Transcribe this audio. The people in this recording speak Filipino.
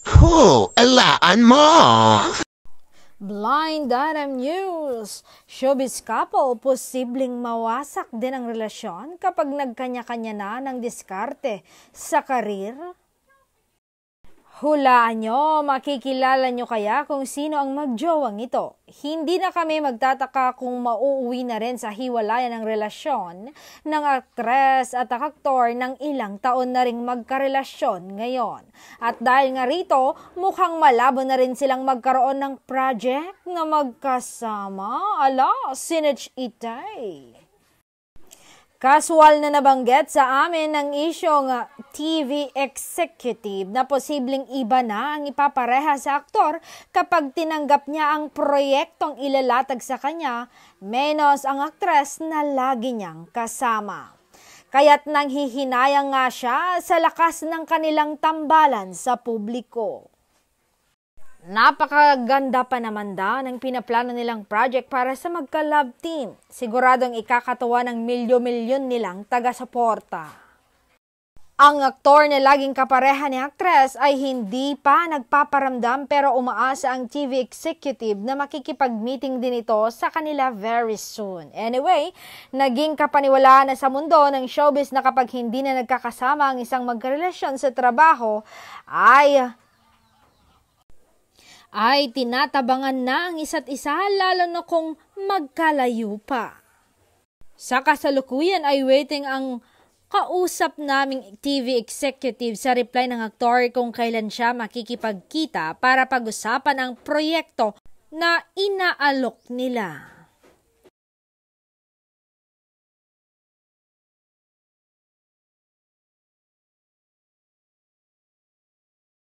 Alaan mo! Blind Item News! Showbiz couple, posibleng mawasak din ang relasyon kapag nagkanya-kanya na ng diskarte sa karir? Hulaan nyo, makikilala nyo kaya kung sino ang magjowang ito. Hindi na kami magtataka kung mauuwi na rin sa hiwalayan ng relasyon ng aktres at aktor ng ilang taon na ring magkarelasyon ngayon. At dahil nga rito, mukhang malabo na rin silang magkaroon ng project na magkasama. Ala, Sinach Itay! Casual na nabanggit sa amin ng isyong TV executive na posibleng iba na ang ipapareha sa aktor kapag tinanggap niya ang proyektong ilalatag sa kanya, menos ang aktres na lagi niyang kasama. Kaya't nanghihinayang nga siya sa lakas ng kanilang tambalan sa publiko. Napakaganda pa naman daw ng pinaplano nilang project para sa magka-love team. Siguradong ikakatuwa ng milyon-milyon nilang taga-suporta. Ang aktor na laging kapareha ni aktres ay hindi pa nagpaparamdam pero umaasa ang TV executive na makikipag-meeting din ito sa kanila very soon. Anyway, naging kapaniwalaan na sa mundo ng showbiz na kapag hindi na nagkakasama ang isang magkarelasyon sa trabaho ay tinatabangan na ang isa't isa lalo na kung magkalayo pa. Sa kasalukuyan ay waiting ang kausap naming TV executive sa reply ng aktor kung kailan siya makikipagkita para pag-usapan ang proyekto na inaalok nila.